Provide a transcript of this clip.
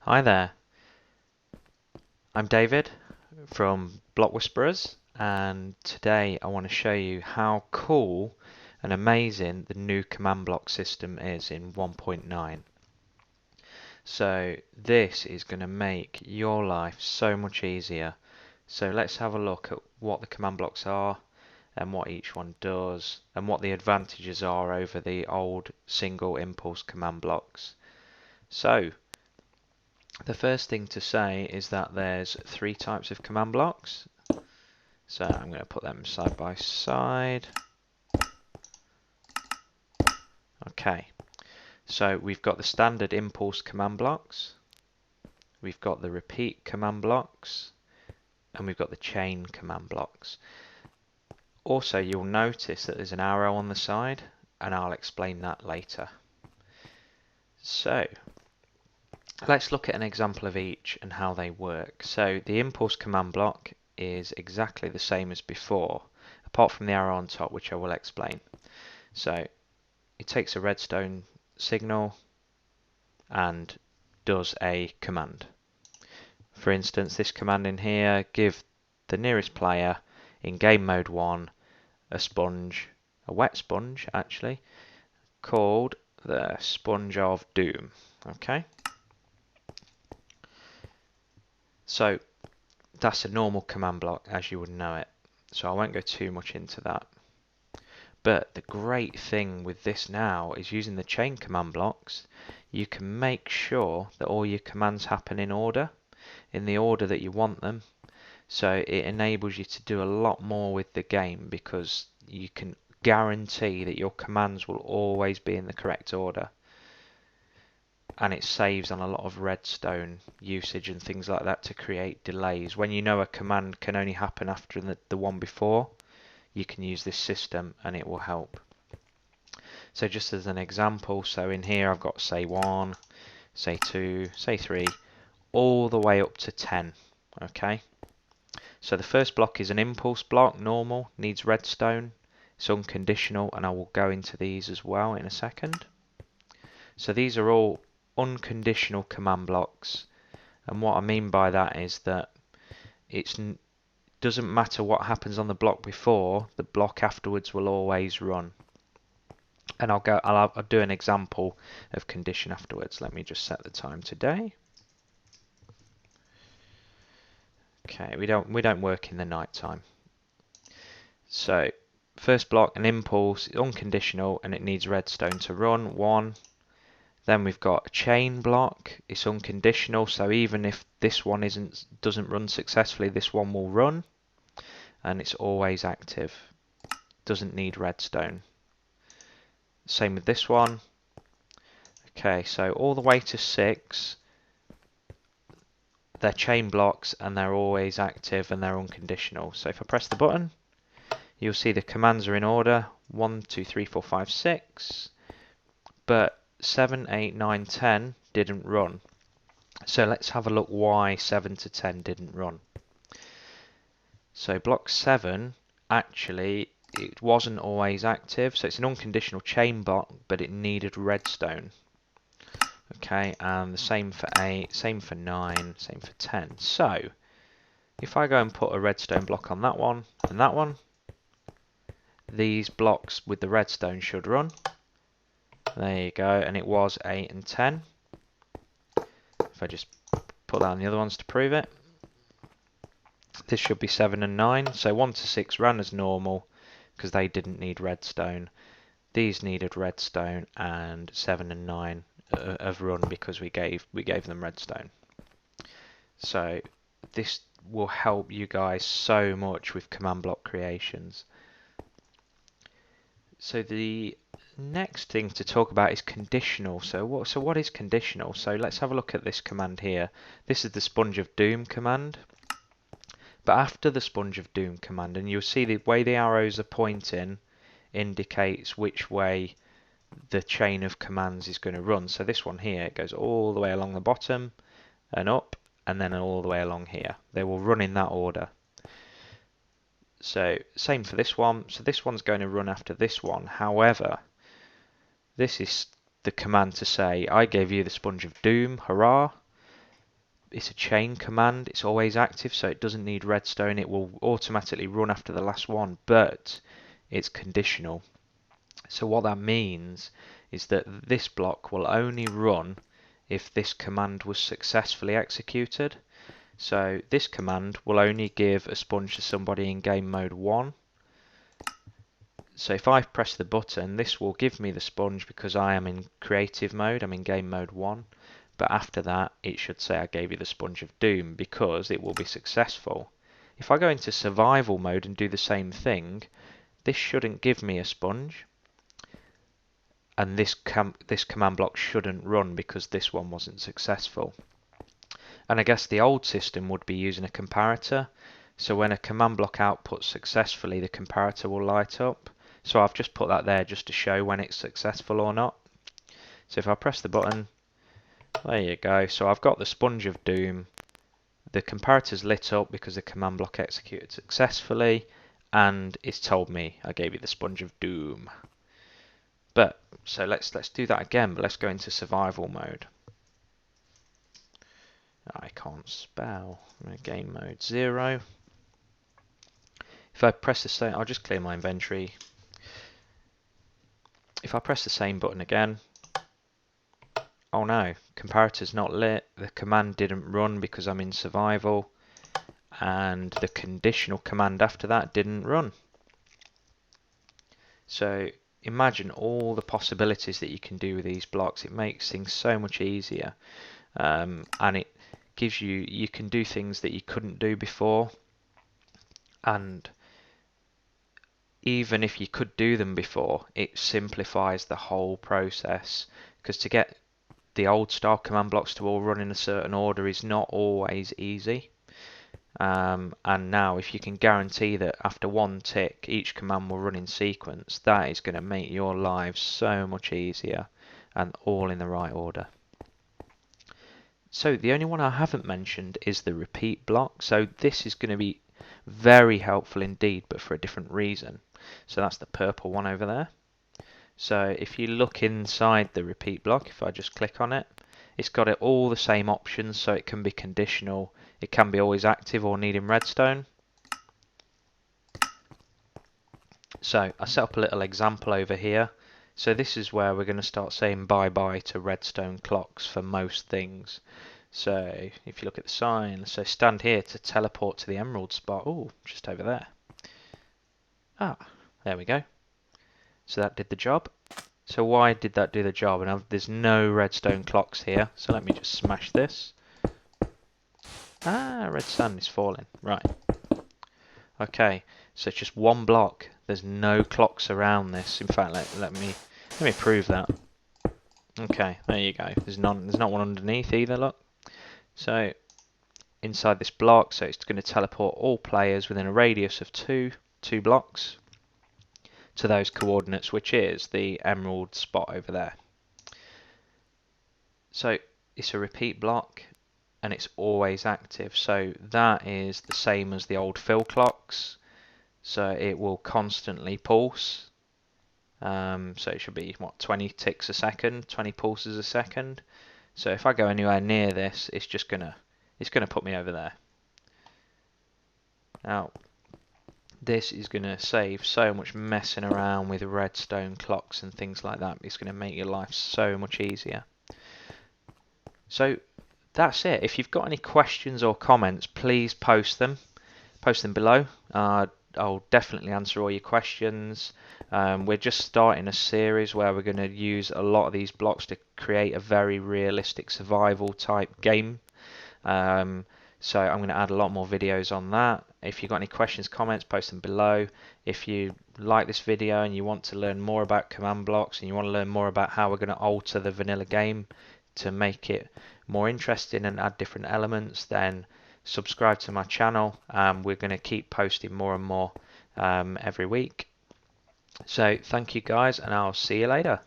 Hi there, I'm David from Block Whisperers, and today I want to show you how cool and amazing the new command block system is in 1.9. So this is going to make your life so much easier. So let's have a look at what the command blocks are and what each one does and what the advantages are over the old single impulse command blocks. So the first thing to say is that there's three types of command blocks. So I'm going to put them side by side. Okay, so we've got the standard impulse command blocks, we've got the repeat command blocks, and we've got the chain command blocks. Also, you'll notice that there's an arrow on the side, and I'll explain that later. So let's look at an example of each and how they work. So the impulse command block is exactly the same as before, apart from the arrow on top, which I will explain. So it takes a redstone signal and does a command. For instance, this command in here, give the nearest player in game mode 1 a sponge, a wet sponge actually, called the Sponge of Doom. Okay, so that's a normal command block as you would know it, so I won't go too much into that. But the great thing with this now is using the chain command blocks, you can make sure that all your commands happen in order, in the order that you want them. So it enables you to do a lot more with the game because you can guarantee that your commands will always be in the correct order. And it saves on a lot of redstone usage and things like that to create delays. When you know a command can only happen after the one before, you can use this system and it will help. So just as an example, so in here I've got say 1, say 2, say 3, all the way up to 10. Okay, so the first block is an impulse block, normal, needs redstone, it's unconditional, and I will go into these as well in a second. So these are all unconditional command blocks, and what I mean by that is that it doesn't matter what happens on the block before, the block afterwards will always run. And I'll do an example of condition afterwards. Let me just set the time today. Okay, we don't work in the night time. So first block, an impulse, unconditional, and it needs redstone to run, 1. Then we've got a chain block, it's unconditional, so even if this one doesn't run successfully, this one will run, and it's always active. Doesn't need redstone. Same with this one. Okay, so all the way to 6, they're chain blocks and they're always active and they're unconditional. So if I press the button, you'll see the commands are in order, 1, 2, 3, 4, 5, 6, but 7, 8, 9, 10 didn't run. So let's have a look why 7 to 10 didn't run. So block 7, actually, it wasn't always active, so it's an unconditional chain block, but it needed redstone. Okay, and the same for 8, same for 9, same for 10. So if I go and put a redstone block on that one and that one, these blocks with the redstone should run. There you go, and it was 8 and 10. If I just put that on the other ones to prove it, this should be 7 and 9. So 1 to 6 ran as normal because they didn't need redstone. These needed redstone, and 7 and 9 have run because we gave them redstone. So this will help you guys so much with command block creations. So the next thing to talk about is conditional. So what is conditional? So let's have a look at this command here. This is the Sponge of Doom command. But after the Sponge of Doom command, and you'll see the way the arrows are pointing indicates which way the chain of commands is going to run. So this one here, it goes all the way along the bottom and up, and then all the way along here. They will run in that order. So same for this one. So this one's going to run after this one. However, this is the command to say, I gave you the Sponge of Doom, hurrah. it's a chain command. It's always active, so it doesn't need redstone. It will automatically run after the last one, but it's conditional. So what that means is that this block will only run if this command was successfully executed. So this command will only give a sponge to somebody in game mode 1. So if I press the button, this will give me the sponge because I am in creative mode, I'm in game mode 1. But after that, it should say I gave you the sponge of doom because it will be successful. If I go into survival mode and do the same thing, this shouldn't give me a sponge. And this command block shouldn't run because this one wasn't successful. And I guess the old system would be using a comparator. So when a command block outputs successfully, the comparator will light up. So I've just put that there just to show when it's successful or not. So if I press the button, there you go. So I've got the sponge of doom. The comparator's lit up because the command block executed successfully, and it's told me I gave you the sponge of doom. But so let's do that again, but let's go into survival mode. I can't spell. I'm in game mode 0. If I press the same, I'll just clear my inventory. If I press the same button again, oh no, comparator's not lit, the command didn't run because I'm in survival, and the conditional command after that didn't run. So imagine all the possibilities that you can do with these blocks. It makes things so much easier, and it gives you can do things that you couldn't do before, and even if you could do them before, it simplifies the whole process, because to get the old style command blocks to all run in a certain order is not always easy. And now if you can guarantee that after one tick each command will run in sequence, that is going to make your lives so much easier and all in the right order. So the only one I haven't mentioned is the repeat block. So this is going to be very helpful indeed, but for a different reason. So that's the purple one over there. So if you look inside the repeat block, if I just click on it, it's got all the same options. So it can be conditional, it can be always active or needing redstone. So I set up a little example over here. So this is where we're going to start saying bye-bye to redstone clocks for most things. So if you look at the sign, so stand here to teleport to the emerald spot. Oh, just over there. Ah, there we go. So that did the job. So why did that do the job? And there's no redstone clocks here. So let me just smash this. Ah, red sand is falling. Right. Okay, so it's just one block. There's no clocks around this. In fact, let me prove that. Okay, there you go. There's not one underneath either, look. So inside this block, so it's going to teleport all players within a radius of two blocks to those coordinates, which is the emerald spot over there. So it's a repeat block and it's always active. So that is the same as the old fill clocks. So it will constantly pulse. So it should be, what, 20 ticks a second, 20 pulses a second. So if I go anywhere near this, it's gonna put me over there. Now, this is going to save so much messing around with redstone clocks and things like that. It's going to make your life so much easier. So that's it. If you've got any questions or comments, please post them below. I'll definitely answer all your questions. We're just starting a series where we're going to use a lot of these blocks to create a very realistic survival type game. So I'm going to add a lot more videos on that. If you've got any questions, comments, post them below. If you like this video and you want to learn more about command blocks and you want to learn more about how we're going to alter the vanilla game to make it more interesting and add different elements, then subscribe to my channel. We're going to keep posting more and more every week. So thank you guys, and I'll see you later.